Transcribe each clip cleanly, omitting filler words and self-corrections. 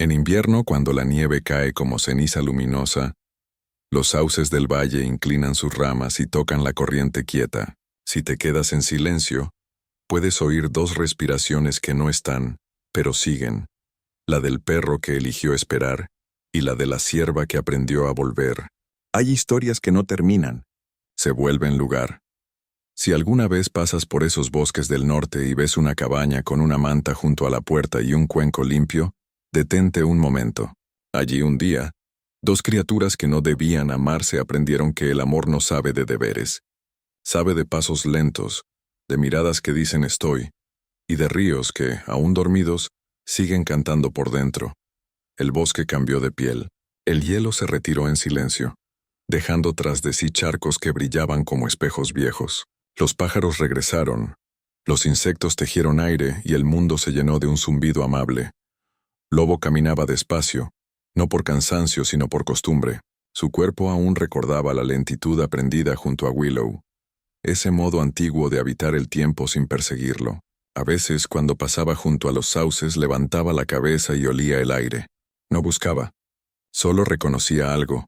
En invierno, cuando la nieve cae como ceniza luminosa, los sauces del valle inclinan sus ramas y tocan la corriente quieta. Si te quedas en silencio, puedes oír dos respiraciones que no están, pero siguen, la del perro que eligió esperar y la de la cierva que aprendió a volver. Hay historias que no terminan, se vuelven lugar. Si alguna vez pasas por esos bosques del norte y ves una cabaña con una manta junto a la puerta y un cuenco limpio, detente un momento. Allí un día, dos criaturas que no debían amarse aprendieron que el amor no sabe de deberes. Sabe de pasos lentos, de miradas que dicen estoy, y de ríos que, aún dormidos, siguen cantando por dentro. El bosque cambió de piel. El hielo se retiró en silencio, dejando tras de sí charcos que brillaban como espejos viejos. Los pájaros regresaron, los insectos tejieron aire y el mundo se llenó de un zumbido amable. Lobo caminaba despacio, no por cansancio sino por costumbre. Su cuerpo aún recordaba la lentitud aprendida junto a Willow, ese modo antiguo de habitar el tiempo sin perseguirlo. A veces, cuando pasaba junto a los sauces, levantaba la cabeza y olía el aire. No buscaba, solo reconocía algo,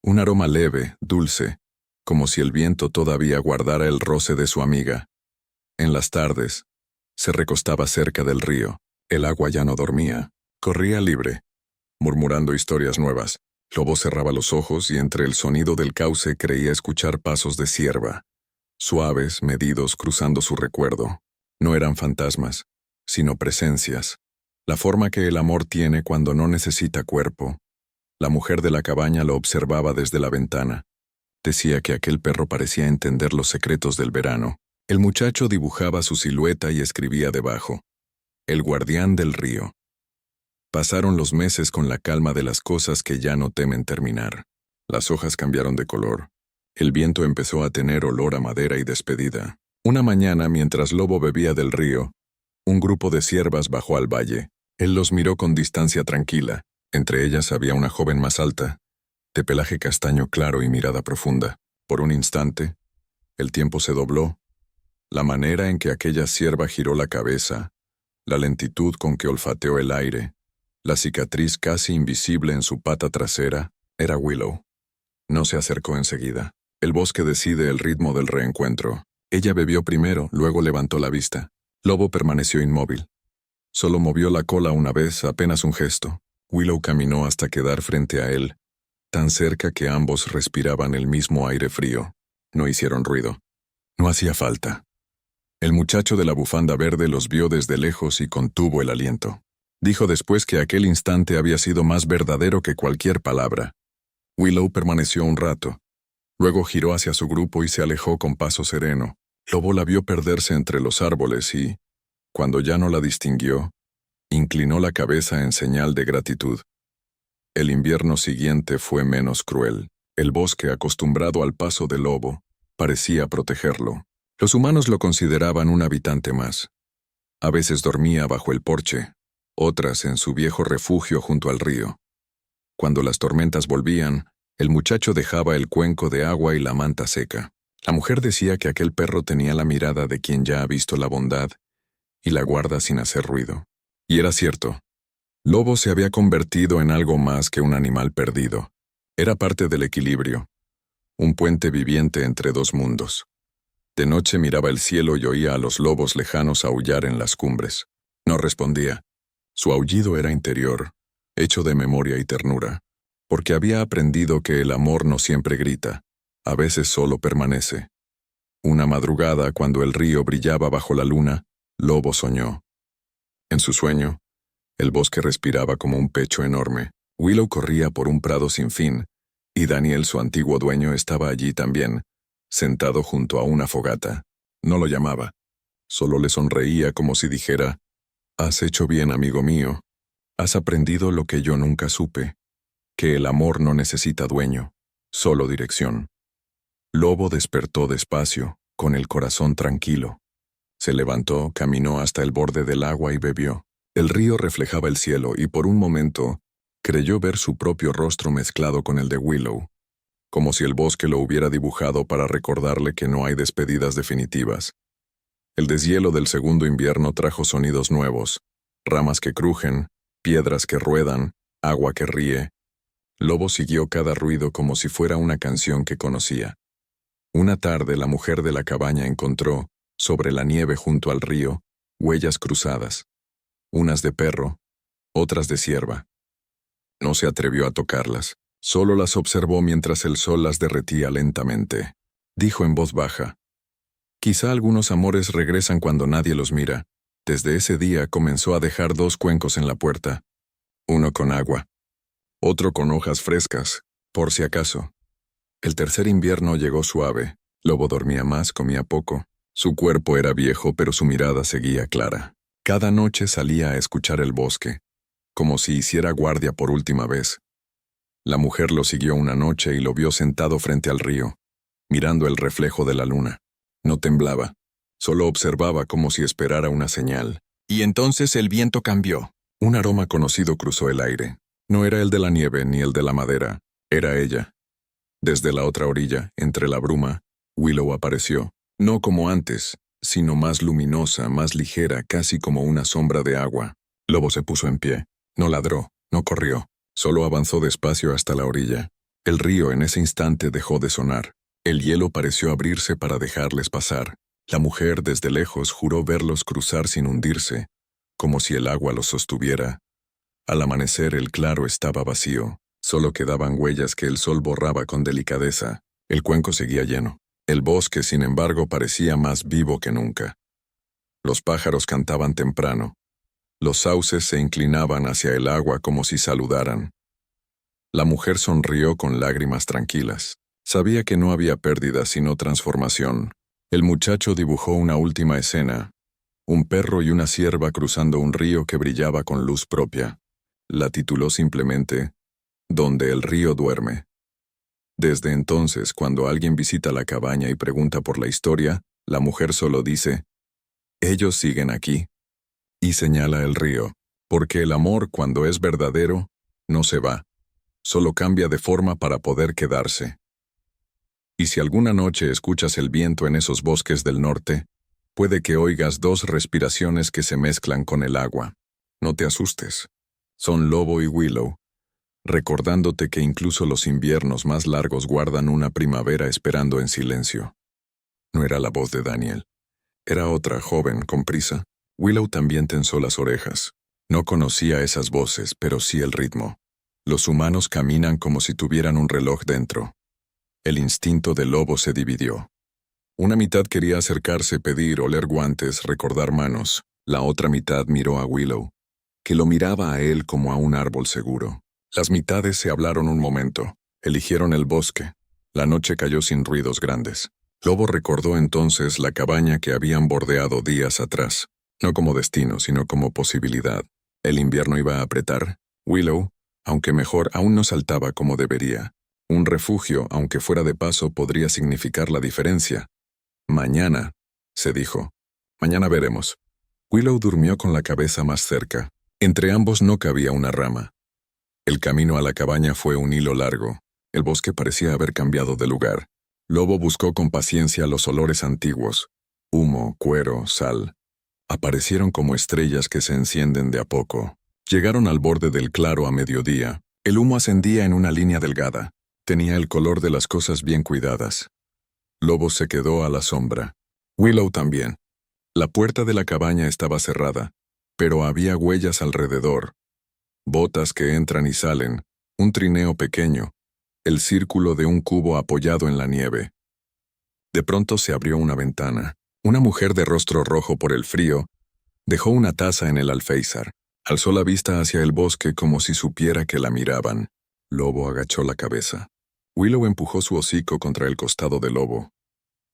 un aroma leve, dulce, como si el viento todavía guardara el roce de su amiga. En las tardes, se recostaba cerca del río. El agua ya no dormía, corría libre, murmurando historias nuevas. Lobo cerraba los ojos y entre el sonido del cauce creía escuchar pasos de cierva, suaves, medidos, cruzando su recuerdo. No eran fantasmas, sino presencias. La forma que el amor tiene cuando no necesita cuerpo. La mujer de la cabaña lo observaba desde la ventana. Decía que aquel perro parecía entender los secretos del verano. El muchacho dibujaba su silueta y escribía debajo: el guardián del río. Pasaron los meses con la calma de las cosas que ya no temen terminar. Las hojas cambiaron de color. El viento empezó a tener olor a madera y despedida. Una mañana, mientras Lobo bebía del río, un grupo de ciervas bajó al valle. Él los miró con distancia tranquila. Entre ellas había una joven más alta, de pelaje castaño claro y mirada profunda. Por un instante, el tiempo se dobló. La manera en que aquella cierva giró la cabeza, la lentitud con que olfateó el aire, la cicatriz casi invisible en su pata trasera, era Willow. No se acercó enseguida. El bosque decide el ritmo del reencuentro. Ella bebió primero, luego levantó la vista. Lobo permaneció inmóvil. Solo movió la cola una vez, apenas un gesto. Willow caminó hasta quedar frente a él, tan cerca que ambos respiraban el mismo aire frío. No hicieron ruido. No hacía falta. El muchacho de la bufanda verde los vio desde lejos y contuvo el aliento. Dijo después que aquel instante había sido más verdadero que cualquier palabra. Willow permaneció un rato. Luego giró hacia su grupo y se alejó con paso sereno. Lobo la vio perderse entre los árboles y, cuando ya no la distinguió, inclinó la cabeza en señal de gratitud. El invierno siguiente fue menos cruel. El bosque, acostumbrado al paso del lobo, parecía protegerlo. Los humanos lo consideraban un habitante más. A veces dormía bajo el porche, otras en su viejo refugio junto al río. Cuando las tormentas volvían, el muchacho dejaba el cuenco de agua y la manta seca. La mujer decía que aquel perro tenía la mirada de quien ya ha visto la bondad y la guarda sin hacer ruido. Y era cierto. Lobo se había convertido en algo más que un animal perdido. Era parte del equilibrio, un puente viviente entre dos mundos. De noche miraba el cielo y oía a los lobos lejanos aullar en las cumbres. No respondía. Su aullido era interior, hecho de memoria y ternura, porque había aprendido que el amor no siempre grita, a veces solo permanece. Una madrugada, cuando el río brillaba bajo la luna, Lobo soñó. En su sueño, el bosque respiraba como un pecho enorme. Willow corría por un prado sin fin, y Daniel, su antiguo dueño, estaba allí también, sentado junto a una fogata. No lo llamaba. Solo le sonreía como si dijera: «Has hecho bien, amigo mío. Has aprendido lo que yo nunca supe, que el amor no necesita dueño, solo dirección». Lobo despertó despacio, con el corazón tranquilo. Se levantó, caminó hasta el borde del agua y bebió. El río reflejaba el cielo y por un momento creyó ver su propio rostro mezclado con el de Willow, como si el bosque lo hubiera dibujado para recordarle que no hay despedidas definitivas. El deshielo del segundo invierno trajo sonidos nuevos, ramas que crujen, piedras que ruedan, agua que ríe. Lobo siguió cada ruido como si fuera una canción que conocía. Una tarde la mujer de la cabaña encontró, sobre la nieve junto al río, huellas cruzadas, unas de perro, otras de cierva. No se atrevió a tocarlas, solo las observó mientras el sol las derretía lentamente. Dijo en voz baja: «Quizá algunos amores regresan cuando nadie los mira». Desde ese día comenzó a dejar 2 cuencos en la puerta, uno con agua, otro con hojas frescas, por si acaso. El tercer invierno llegó suave. Lobo dormía más, comía poco. Su cuerpo era viejo, pero su mirada seguía clara. Cada noche salía a escuchar el bosque, como si hiciera guardia por última vez. La mujer lo siguió una noche y lo vio sentado frente al río, mirando el reflejo de la luna. No temblaba, solo observaba como si esperara una señal. Y entonces el viento cambió. Un aroma conocido cruzó el aire. No era el de la nieve ni el de la madera, era ella. Desde la otra orilla, entre la bruma, Willow apareció, no como antes, sino más luminosa, más ligera, casi como una sombra de agua. Lobo se puso en pie. No ladró, no corrió, solo avanzó despacio hasta la orilla. El río en ese instante dejó de sonar. El hielo pareció abrirse para dejarles pasar. La mujer desde lejos juró verlos cruzar sin hundirse, como si el agua los sostuviera. Al amanecer el claro estaba vacío, solo quedaban huellas que el sol borraba con delicadeza. El cuenco seguía lleno. El bosque, sin embargo, parecía más vivo que nunca. Los pájaros cantaban temprano. Los sauces se inclinaban hacia el agua como si saludaran. La mujer sonrió con lágrimas tranquilas. Sabía que no había pérdida sino transformación. El muchacho dibujó una última escena: un perro y una cierva cruzando un río que brillaba con luz propia. La tituló simplemente «Donde el río duerme». Desde entonces, cuando alguien visita la cabaña y pregunta por la historia, la mujer solo dice «Ellos siguen aquí», y señala el río, porque el amor, cuando es verdadero, no se va, solo cambia de forma para poder quedarse. Y si alguna noche escuchas el viento en esos bosques del norte, puede que oigas 2 respiraciones que se mezclan con el agua. No te asustes. Son Lobo y Willow, recordándote que incluso los inviernos más largos guardan una primavera esperando en silencio. No era la voz de Daniel. Era otra, joven, con prisa. Willow también tensó las orejas. No conocía esas voces, pero sí el ritmo. Los humanos caminan como si tuvieran un reloj dentro. El instinto del lobo se dividió. Una mitad quería acercarse, pedir, oler guantes, recordar manos. La otra mitad miró a Willow, que lo miraba a él como a un árbol seguro. Las mitades se hablaron un momento. Eligieron el bosque. La noche cayó sin ruidos grandes. Lobo recordó entonces la cabaña que habían bordeado días atrás. No como destino, sino como posibilidad. El invierno iba a apretar. Willow, aunque mejor, aún no saltaba como debería. Un refugio, aunque fuera de paso, podría significar la diferencia. Mañana, se dijo. Mañana veremos. Willow durmió con la cabeza más cerca. Entre ambos no cabía una rama. El camino a la cabaña fue un hilo largo. El bosque parecía haber cambiado de lugar. Lobo buscó con paciencia los olores antiguos. Humo, cuero, sal. Aparecieron como estrellas que se encienden de a poco. Llegaron al borde del claro a mediodía. El humo ascendía en una línea delgada. Tenía el color de las cosas bien cuidadas. Lobo se quedó a la sombra. Willow también. La puerta de la cabaña estaba cerrada, pero había huellas alrededor. Botas que entran y salen, un trineo pequeño, el círculo de un cubo apoyado en la nieve. De pronto se abrió una ventana. Una mujer de rostro rojo por el frío dejó una taza en el alféizar. Alzó la vista hacia el bosque como si supiera que la miraban. Lobo agachó la cabeza. Willow empujó su hocico contra el costado de Lobo.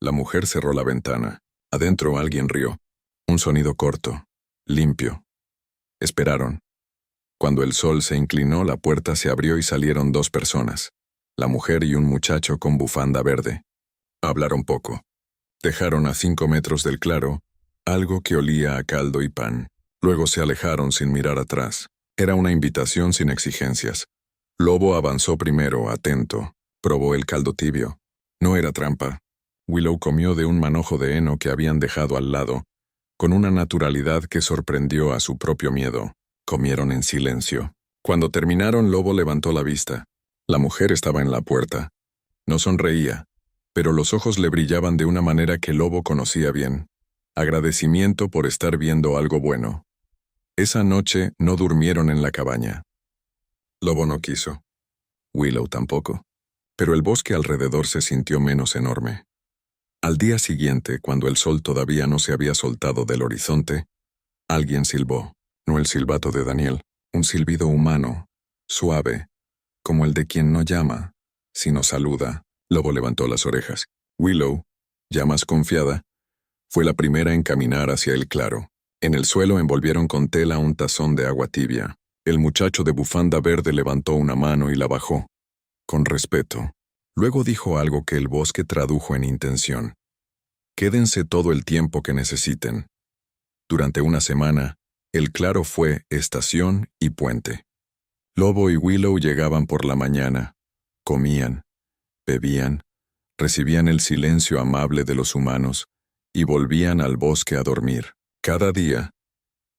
La mujer cerró la ventana. Adentro alguien rió. Un sonido corto, limpio. Esperaron. Cuando el sol se inclinó, la puerta se abrió y salieron 2 personas. La mujer y un muchacho con bufanda verde. Hablaron poco. Dejaron a 5 metros del claro algo que olía a caldo y pan. Luego se alejaron sin mirar atrás. Era una invitación sin exigencias. Lobo avanzó primero, atento. Probó el caldo tibio. No era trampa. Willow comió de un manojo de heno que habían dejado al lado, con una naturalidad que sorprendió a su propio miedo. Comieron en silencio. Cuando terminaron, Lobo levantó la vista. La mujer estaba en la puerta. No sonreía, pero los ojos le brillaban de una manera que Lobo conocía bien. Agradecimiento por estar viendo algo bueno. Esa noche no durmieron en la cabaña. Lobo no quiso. Willow tampoco. Pero el bosque alrededor se sintió menos enorme. Al día siguiente, cuando el sol todavía no se había soltado del horizonte, alguien silbó. No el silbato de Daniel, un silbido humano, suave, como el de quien no llama, sino saluda. Lobo levantó las orejas. Willow, ya más confiada, fue la primera en caminar hacia el claro. En el suelo envolvieron con tela un tazón de agua tibia. El muchacho de bufanda verde levantó una mano y la bajó, con respeto. Luego dijo algo que el bosque tradujo en intención. Quédense todo el tiempo que necesiten. Durante una semana, el claro fue estación y puente. Lobo y Willow llegaban por la mañana, comían, bebían, recibían el silencio amable de los humanos y volvían al bosque a dormir. Cada día,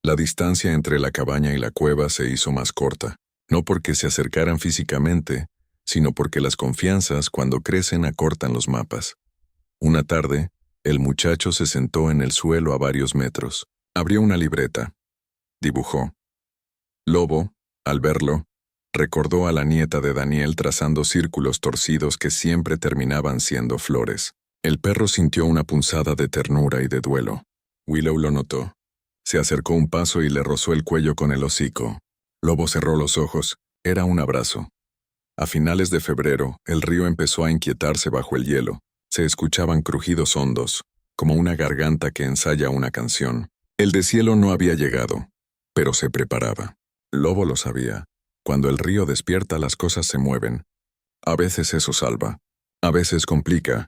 la distancia entre la cabaña y la cueva se hizo más corta, no porque se acercaran físicamente, sino porque las confianzas cuando crecen acortan los mapas. Una tarde, el muchacho se sentó en el suelo a varios metros. Abrió una libreta. Dibujó. Lobo, al verlo, recordó a la nieta de Daniel trazando círculos torcidos que siempre terminaban siendo flores. El perro sintió una punzada de ternura y de duelo. Willow lo notó. Se acercó un paso y le rozó el cuello con el hocico. Lobo cerró los ojos. Era un abrazo. A finales de febrero, el río empezó a inquietarse bajo el hielo. Se escuchaban crujidos hondos, como una garganta que ensaya una canción. El deshielo no había llegado, pero se preparaba. Lobo lo sabía. Cuando el río despierta, las cosas se mueven. A veces eso salva, a veces complica.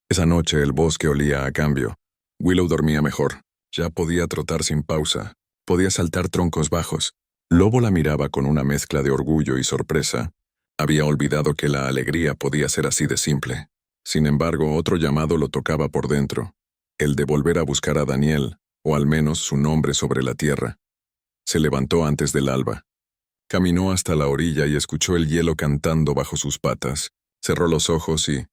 Esa noche el bosque olía a cambio. Willow dormía mejor. Ya podía trotar sin pausa. Podía saltar troncos bajos. Lobo la miraba con una mezcla de orgullo y sorpresa. Había olvidado que la alegría podía ser así de simple. Sin embargo, otro llamado lo tocaba por dentro. El de volver a buscar a Daniel, o al menos su nombre sobre la tierra. Se levantó antes del alba. Caminó hasta la orilla y escuchó el hielo cantando bajo sus patas. Cerró los ojos y,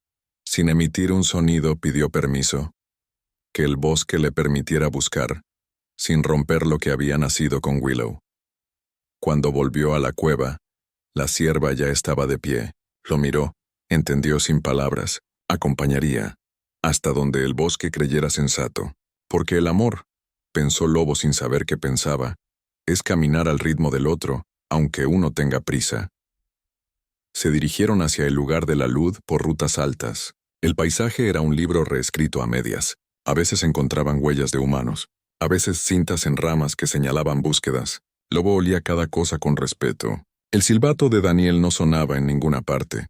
sin emitir un sonido, pidió permiso. Que el bosque le permitiera buscar, sin romper lo que había nacido con Willow. Cuando volvió a la cueva, la cierva ya estaba de pie. Lo miró, entendió sin palabras, acompañaría, hasta donde el bosque creyera sensato. Porque el amor, pensó Lobo sin saber qué pensaba, es caminar al ritmo del otro, aunque uno tenga prisa. Se dirigieron hacia el lugar de la luz por rutas altas. El paisaje era un libro reescrito a medias. A veces encontraban huellas de humanos, a veces cintas en ramas que señalaban búsquedas. Lobo olía cada cosa con respeto. El silbato de Daniel no sonaba en ninguna parte,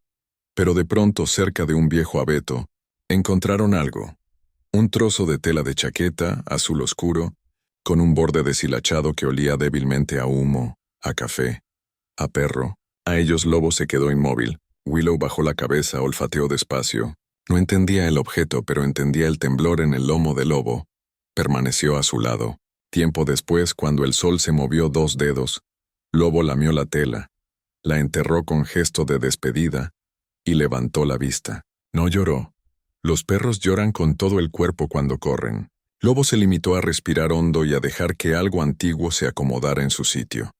pero de pronto, cerca de un viejo abeto, encontraron algo. Un trozo de tela de chaqueta, azul oscuro, con un borde deshilachado que olía débilmente a humo, a café, a perro. A ellos Lobo se quedó inmóvil. Willow bajó la cabeza, olfateó despacio. No entendía el objeto, pero entendía el temblor en el lomo de Lobo. Permaneció a su lado. Tiempo después, cuando el sol se movió 2 dedos, Lobo lamió la tela, la enterró con gesto de despedida y levantó la vista. No lloró. Los perros lloran con todo el cuerpo cuando corren. Lobo se limitó a respirar hondo y a dejar que algo antiguo se acomodara en su sitio.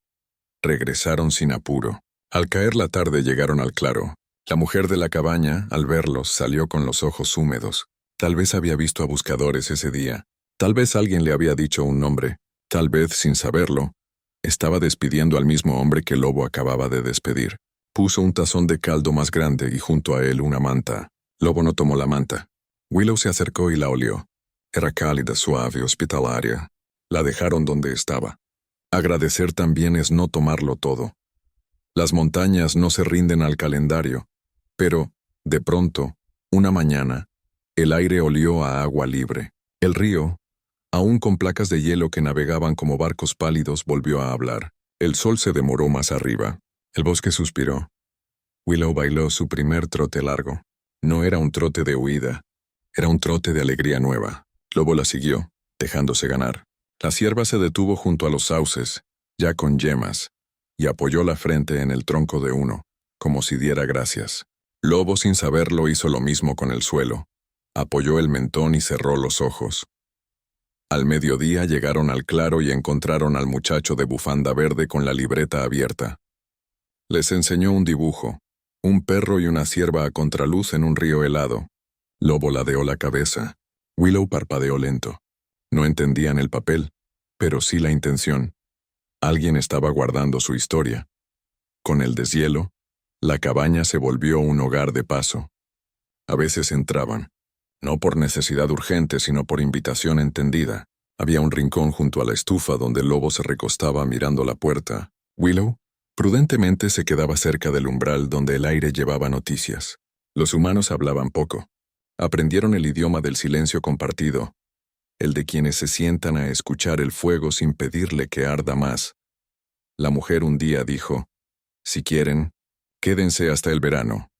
Regresaron sin apuro. Al caer la tarde llegaron al claro. La mujer de la cabaña, al verlos, salió con los ojos húmedos. Tal vez había visto a buscadores ese día. Tal vez alguien le había dicho un nombre. Tal vez, sin saberlo, estaba despidiendo al mismo hombre que Lobo acababa de despedir. Puso un tazón de caldo más grande y junto a él una manta. Lobo no tomó la manta. Willow se acercó y la olió. Era cálida, suave, hospitalaria. La dejaron donde estaba. Agradecer también es no tomarlo todo. Las montañas no se rinden al calendario. Pero, de pronto, una mañana, el aire olió a agua libre. El río, aún con placas de hielo que navegaban como barcos pálidos, volvió a hablar. El sol se demoró más arriba. El bosque suspiró. Willow bailó su primer trote largo. No era un trote de huida. Era un trote de alegría nueva. Lobo la siguió, dejándose ganar. La cierva se detuvo junto a los sauces, ya con yemas, y apoyó la frente en el tronco de uno, como si diera gracias. Lobo, sin saberlo, hizo lo mismo con el suelo. Apoyó el mentón y cerró los ojos. Al mediodía llegaron al claro y encontraron al muchacho de bufanda verde con la libreta abierta. Les enseñó un dibujo, un perro y una cierva a contraluz en un río helado. Lobo ladeó la cabeza. Willow parpadeó lento. No entendían el papel, pero sí la intención. Alguien estaba guardando su historia. Con el deshielo, la cabaña se volvió un hogar de paso. A veces entraban, no por necesidad urgente, sino por invitación entendida. Había un rincón junto a la estufa donde Lobo se recostaba mirando la puerta. Willow, prudentemente, se quedaba cerca del umbral donde el aire llevaba noticias. Los humanos hablaban poco. Aprendieron el idioma del silencio compartido, el de quienes se sientan a escuchar el fuego sin pedirle que arda más. La mujer un día dijo, «Si quieren, quédense hasta el verano».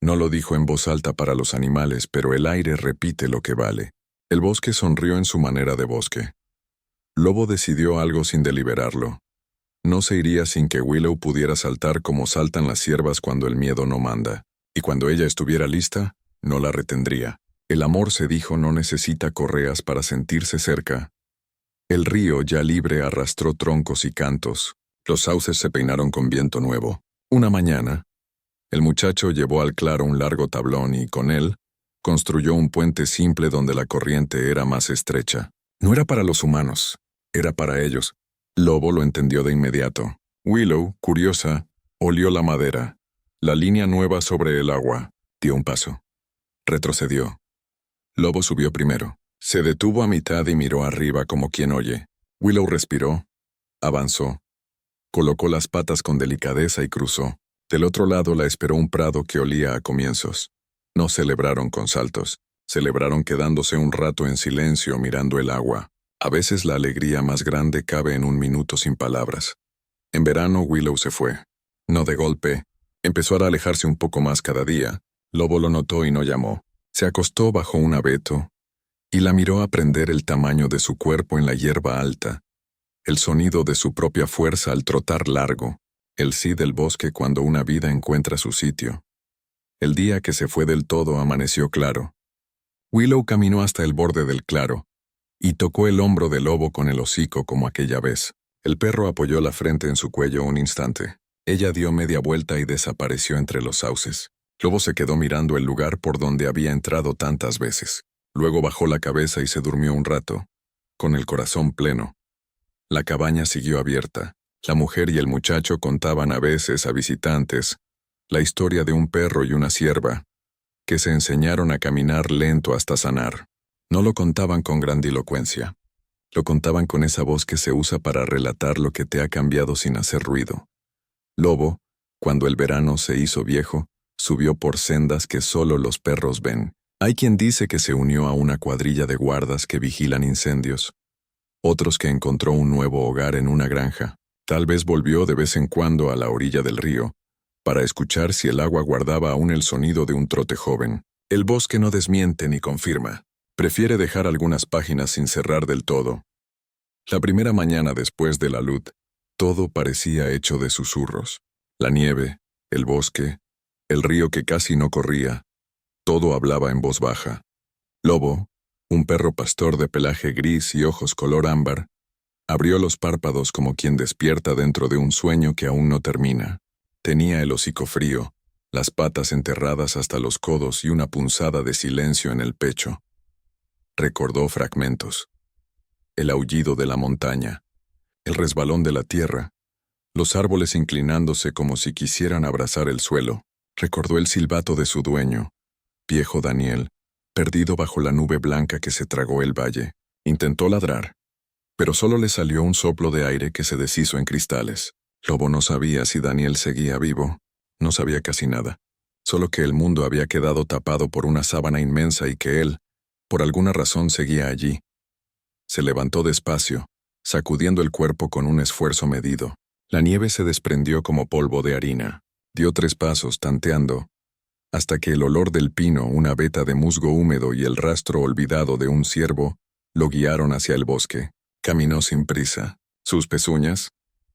No lo dijo en voz alta para los animales, pero el aire repite lo que vale. El bosque sonrió en su manera de bosque. Lobo decidió algo sin deliberarlo. No se iría sin que Willow pudiera saltar como saltan las ciervas cuando el miedo no manda. Y cuando ella estuviera lista, no la retendría. El amor, se dijo, no necesita correas para sentirse cerca. El río, ya libre, arrastró troncos y cantos. Los sauces se peinaron con viento nuevo. Una mañana, el muchacho llevó al claro un largo tablón y, con él, construyó un puente simple donde la corriente era más estrecha. No era para los humanos, era para ellos. Lobo lo entendió de inmediato. Willow, curiosa, olió la madera, la línea nueva sobre el agua. Dio un paso. Retrocedió. Lobo subió primero. Se detuvo a mitad y miró arriba como quien oye. Willow respiró, avanzó, colocó las patas con delicadeza y cruzó. Del otro lado la esperó un prado que olía a comienzos. No celebraron con saltos, celebraron quedándose un rato en silencio mirando el agua. A veces la alegría más grande cabe en un minuto sin palabras. En verano Willow se fue. No de golpe. Empezó a alejarse un poco más cada día. Lobo lo notó y no llamó. Se acostó bajo un abeto y la miró aprender el tamaño de su cuerpo en la hierba alta, el sonido de su propia fuerza al trotar largo, el sí del bosque cuando una vida encuentra su sitio. El día que se fue del todo amaneció claro. Willow caminó hasta el borde del claro y tocó el hombro del lobo con el hocico como aquella vez. El perro apoyó la frente en su cuello un instante. Ella dio media vuelta y desapareció entre los sauces. Lobo se quedó mirando el lugar por donde había entrado tantas veces. Luego bajó la cabeza y se durmió un rato, con el corazón pleno. La cabaña siguió abierta. La mujer y el muchacho contaban a veces a visitantes la historia de un perro y una cierva, que se enseñaron a caminar lento hasta sanar. No lo contaban con grandilocuencia. Lo contaban con esa voz que se usa para relatar lo que te ha cambiado sin hacer ruido. Lobo, cuando el verano se hizo viejo, subió por sendas que solo los perros ven. Hay quien dice que se unió a una cuadrilla de guardas que vigilan incendios. Otros que encontró un nuevo hogar en una granja. Tal vez volvió de vez en cuando a la orilla del río, para escuchar si el agua guardaba aún el sonido de un trote joven. El bosque no desmiente ni confirma. Prefiere dejar algunas páginas sin cerrar del todo. La primera mañana después de la luz, todo parecía hecho de susurros. La nieve, el bosque, el río que casi no corría, todo hablaba en voz baja. Lobo, un perro pastor de pelaje gris y ojos color ámbar, abrió los párpados como quien despierta dentro de un sueño que aún no termina. Tenía el hocico frío, las patas enterradas hasta los codos y una punzada de silencio en el pecho. Recordó fragmentos. El aullido de la montaña, el resbalón de la tierra, los árboles inclinándose como si quisieran abrazar el suelo. Recordó el silbato de su dueño, viejo Daniel, perdido bajo la nube blanca que se tragó el valle. Intentó ladrar, pero solo le salió un soplo de aire que se deshizo en cristales. Lobo no sabía si Daniel seguía vivo, no sabía casi nada, solo que el mundo había quedado tapado por una sábana inmensa y que él, por alguna razón, seguía allí. Se levantó despacio, sacudiendo el cuerpo con un esfuerzo medido. La nieve se desprendió como polvo de harina. Dio 3 pasos tanteando, hasta que el olor del pino, una veta de musgo húmedo y el rastro olvidado de un ciervo lo guiaron hacia el bosque. Caminó sin prisa. Sus pezuñas,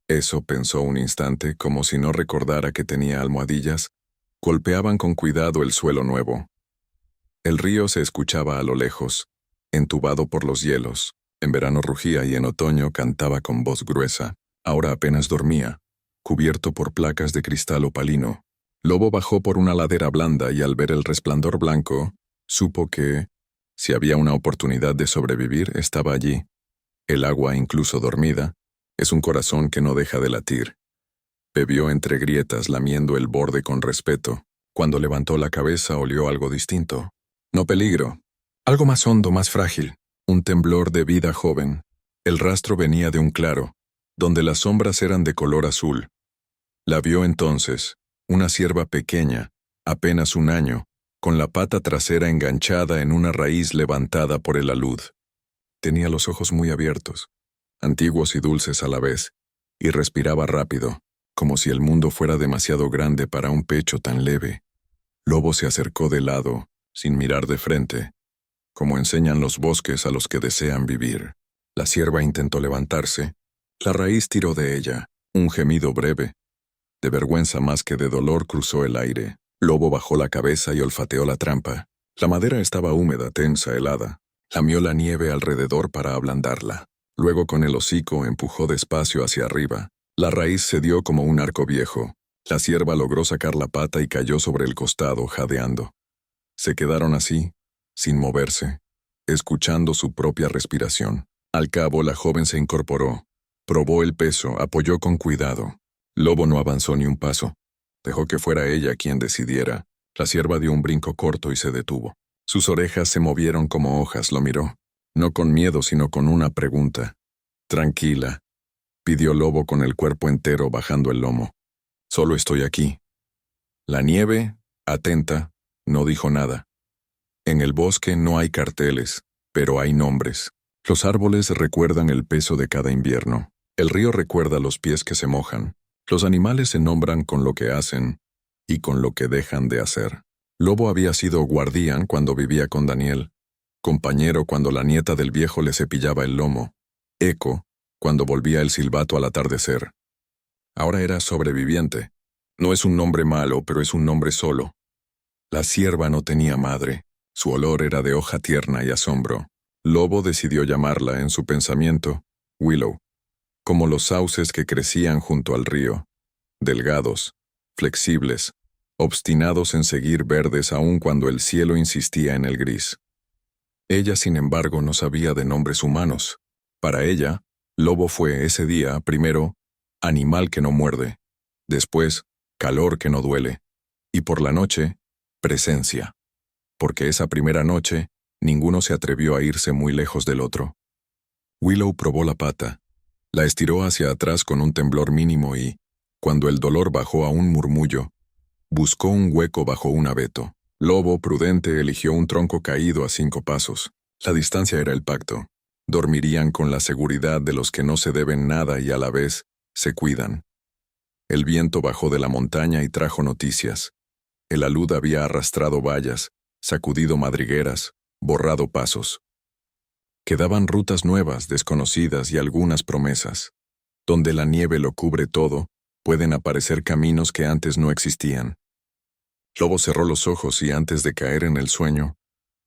Eso pensó un instante, como si no recordara que tenía almohadillas. Golpeaban con cuidado el suelo nuevo. El río se escuchaba a lo lejos, entubado por los hielos. En verano rugía y en otoño cantaba con voz gruesa. Ahora apenas dormía, cubierto por placas de cristal opalino. Lobo bajó por una ladera blanda y al ver el resplandor blanco, supo que, si había una oportunidad de sobrevivir, estaba allí. El agua, incluso dormida, es un corazón que no deja de latir. Bebió entre grietas, lamiendo el borde con respeto. Cuando levantó la cabeza, olió algo distinto. No peligro. Algo más hondo, más frágil. Un temblor de vida joven. El rastro venía de un claro, donde las sombras eran de color azul. La vio entonces, una cierva pequeña, apenas 1 año, con la pata trasera enganchada en una raíz levantada por el alud. Tenía los ojos muy abiertos, antiguos y dulces a la vez, y respiraba rápido, como si el mundo fuera demasiado grande para un pecho tan leve. Lobo se acercó de lado, sin mirar de frente, como enseñan los bosques a los que desean vivir. La cierva intentó levantarse. La raíz tiró de ella. Un gemido breve, de vergüenza más que de dolor, cruzó el aire. Lobo bajó la cabeza y olfateó la trampa. La madera estaba húmeda, tensa, helada. Lamió la nieve alrededor para ablandarla. Luego con el hocico empujó despacio hacia arriba. La raíz cedió como un arco viejo. La cierva logró sacar la pata y cayó sobre el costado, jadeando. Se quedaron así, sin moverse, escuchando su propia respiración. Al cabo, la joven se incorporó. Probó el peso, apoyó con cuidado. Lobo no avanzó ni un paso. Dejó que fuera ella quien decidiera. La cierva dio un brinco corto y se detuvo. Sus orejas se movieron como hojas, lo miró. No con miedo, sino con una pregunta. Tranquila, pidió Lobo con el cuerpo entero bajando el lomo. Solo estoy aquí. La nieve, atenta, no dijo nada. En el bosque no hay carteles, pero hay nombres. Los árboles recuerdan el peso de cada invierno. El río recuerda los pies que se mojan. Los animales se nombran con lo que hacen y con lo que dejan de hacer. Lobo había sido guardián cuando vivía con Daniel, compañero cuando la nieta del viejo le cepillaba el lomo, eco cuando volvía el silbato al atardecer. Ahora era sobreviviente. No es un nombre malo, pero es un nombre solo. La cierva no tenía madre. Su olor era de hoja tierna y asombro. Lobo decidió llamarla, en su pensamiento, Willow, como los sauces que crecían junto al río, delgados, flexibles, obstinados en seguir verdes aun cuando el cielo insistía en el gris. Ella, sin embargo, no sabía de nombres humanos. Para ella, Lobo fue ese día, primero, animal que no muerde, después, calor que no duele, y por la noche, presencia. Porque esa primera noche, ninguno se atrevió a irse muy lejos del otro. Willow probó la pata, la estiró hacia atrás con un temblor mínimo y, cuando el dolor bajó a un murmullo, buscó un hueco bajo un abeto. Lobo, prudente, eligió un tronco caído a 5 pasos. La distancia era el pacto. Dormirían con la seguridad de los que no se deben nada y a la vez se cuidan. El viento bajó de la montaña y trajo noticias. El alud había arrastrado vallas, sacudido madrigueras, borrado pasos. Quedaban rutas nuevas, desconocidas y algunas promesas. Donde la nieve lo cubre todo, pueden aparecer caminos que antes no existían. Lobo cerró los ojos y antes de caer en el sueño,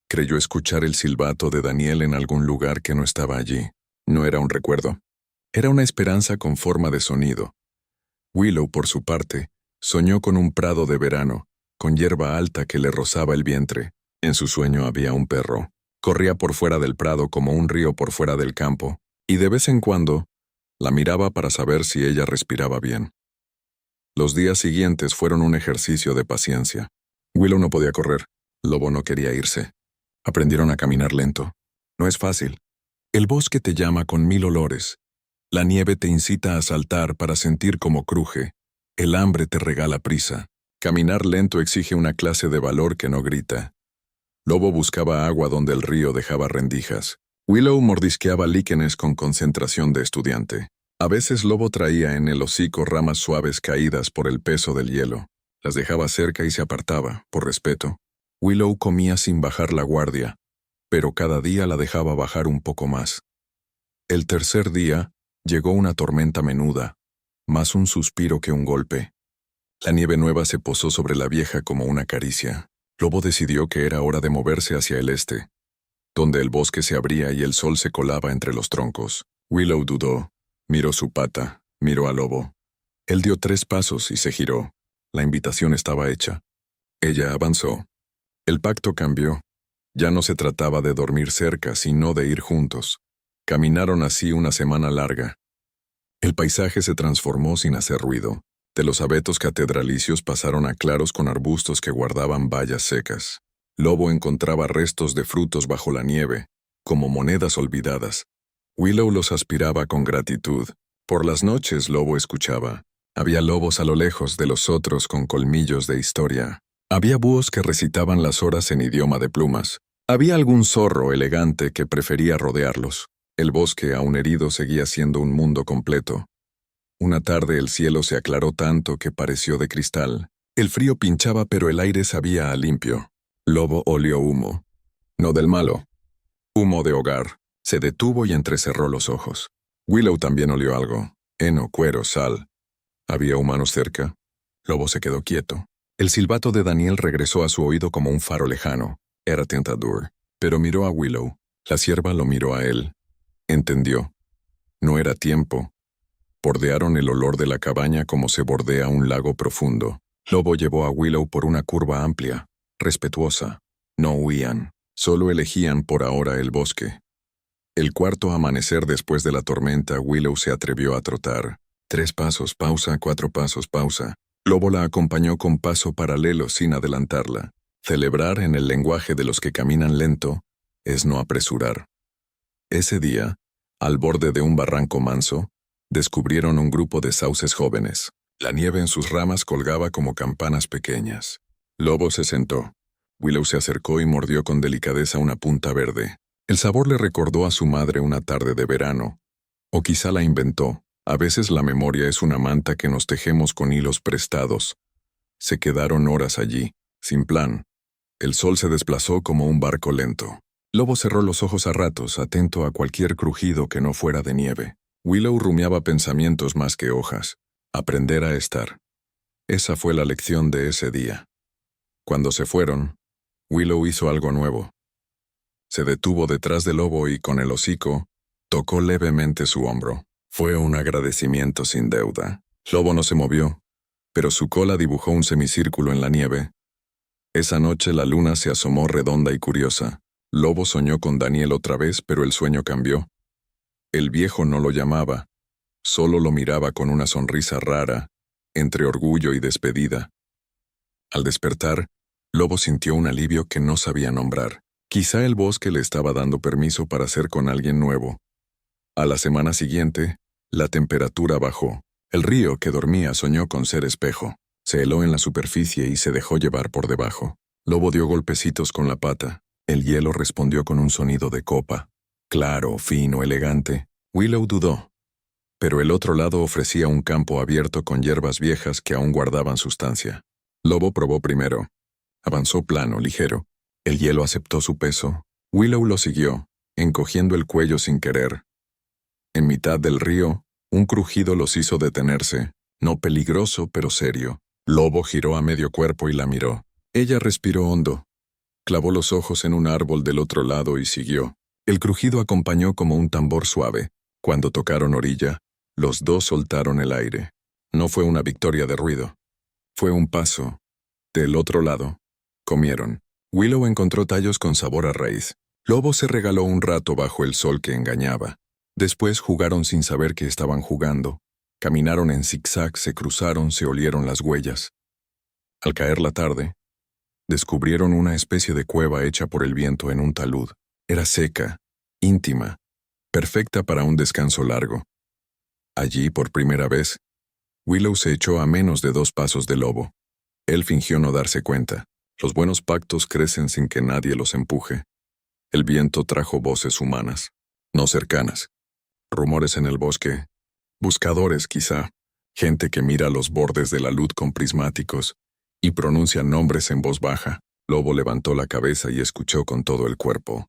creyó escuchar el silbato de Daniel en algún lugar que no estaba allí. No era un recuerdo. Era una esperanza con forma de sonido. Willow, por su parte, soñó con un prado de verano, con hierba alta que le rozaba el vientre. En su sueño había un perro. Corría por fuera del prado como un río por fuera del campo, y de vez en cuando la miraba para saber si ella respiraba bien. Los días siguientes fueron un ejercicio de paciencia. Willow no podía correr. Lobo no quería irse. Aprendieron a caminar lento. No es fácil. El bosque te llama con 1000 olores. La nieve te incita a saltar para sentir cómo cruje. El hambre te regala prisa. Caminar lento exige una clase de valor que no grita. Lobo buscaba agua donde el río dejaba rendijas. Willow mordisqueaba líquenes con concentración de estudiante. A veces Lobo traía en el hocico ramas suaves caídas por el peso del hielo. Las dejaba cerca y se apartaba, por respeto. Willow comía sin bajar la guardia, pero cada día la dejaba bajar un poco más. El tercer día, llegó una tormenta menuda, más un suspiro que un golpe. La nieve nueva se posó sobre la vieja como una caricia. Lobo decidió que era hora de moverse hacia el este, donde el bosque se abría y el sol se colaba entre los troncos. Willow dudó, miró su pata, miró a Lobo. Él dio 3 pasos y se giró. La invitación estaba hecha. Ella avanzó. El pacto cambió. Ya no se trataba de dormir cerca, sino de ir juntos. Caminaron así una semana larga. El paisaje se transformó sin hacer ruido. De los abetos catedralicios pasaron a claros con arbustos que guardaban bayas secas. Lobo encontraba restos de frutos bajo la nieve, como monedas olvidadas. Willow los aspiraba con gratitud. Por las noches Lobo escuchaba. Había lobos a lo lejos de los otros con colmillos de historia. Había búhos que recitaban las horas en idioma de plumas. Había algún zorro elegante que prefería rodearlos. El bosque, aún herido, seguía siendo un mundo completo. Una tarde el cielo se aclaró tanto que pareció de cristal. El frío pinchaba pero el aire sabía a limpio. Lobo olió humo. No del malo. Humo de hogar. Se detuvo y entrecerró los ojos. Willow también olió algo. Heno, cuero, sal. ¿Había humanos cerca? Lobo se quedó quieto. El silbato de Daniel regresó a su oído como un faro lejano. Era tentador. Pero miró a Willow. La cierva lo miró a él. Entendió. No era tiempo. Bordearon el olor de la cabaña como se bordea un lago profundo. Lobo llevó a Willow por una curva amplia, respetuosa. No huían, solo elegían por ahora el bosque. El cuarto amanecer después de la tormenta, Willow se atrevió a trotar. 3 pasos, pausa, 4 pasos, pausa. Lobo la acompañó con paso paralelo sin adelantarla. Celebrar, en el lenguaje de los que caminan lento, es no apresurar. Ese día, al borde de un barranco manso, descubrieron un grupo de sauces jóvenes. La nieve en sus ramas colgaba como campanas pequeñas. Lobo se sentó. Willow se acercó y mordió con delicadeza una punta verde. El sabor le recordó a su madre una tarde de verano. O quizá la inventó. A veces la memoria es una manta que nos tejemos con hilos prestados. Se quedaron horas allí, sin plan. El sol se desplazó como un barco lento. Lobo cerró los ojos a ratos, atento a cualquier crujido que no fuera de nieve. Willow rumiaba pensamientos más que hojas. Aprender a estar. Esa fue la lección de ese día. Cuando se fueron, Willow hizo algo nuevo. Se detuvo detrás de Lobo y, con el hocico, tocó levemente su hombro. Fue un agradecimiento sin deuda. Lobo no se movió, pero su cola dibujó un semicírculo en la nieve. Esa noche la luna se asomó redonda y curiosa. Lobo soñó con Daniel otra vez, pero el sueño cambió. El viejo no lo llamaba, solo lo miraba con una sonrisa rara, entre orgullo y despedida. Al despertar, Lobo sintió un alivio que no sabía nombrar. Quizá el bosque le estaba dando permiso para ser con alguien nuevo. A la semana siguiente, la temperatura bajó. El río que dormía soñó con ser espejo. Se heló en la superficie y se dejó llevar por debajo. Lobo dio golpecitos con la pata. El hielo respondió con un sonido de copa. Claro, fino, elegante. Willow dudó. Pero el otro lado ofrecía un campo abierto con hierbas viejas que aún guardaban sustancia. Lobo probó primero. Avanzó plano, ligero. El hielo aceptó su peso. Willow lo siguió, encogiendo el cuello sin querer. En mitad del río, un crujido los hizo detenerse, no peligroso, pero serio. Lobo giró a medio cuerpo y la miró. Ella respiró hondo. Clavó los ojos en un árbol del otro lado y siguió. El crujido acompañó como un tambor suave. Cuando tocaron orilla, los dos soltaron el aire. No fue una victoria de ruido. Fue un paso. Del otro lado, comieron. Willow encontró tallos con sabor a raíz. Lobo se regaló un rato bajo el sol que engañaba. Después jugaron sin saber que estaban jugando. Caminaron en zigzag, se cruzaron, se olieron las huellas. Al caer la tarde, descubrieron una especie de cueva hecha por el viento en un talud. Era seca, íntima, perfecta para un descanso largo. Allí, por primera vez, Willow se echó a menos de 2 pasos de Lobo. Él fingió no darse cuenta. Los buenos pactos crecen sin que nadie los empuje. El viento trajo voces humanas, no cercanas. Rumores en el bosque. Buscadores, quizá. Gente que mira los bordes de la luz con prismáticos y pronuncia nombres en voz baja. Lobo levantó la cabeza y escuchó con todo el cuerpo.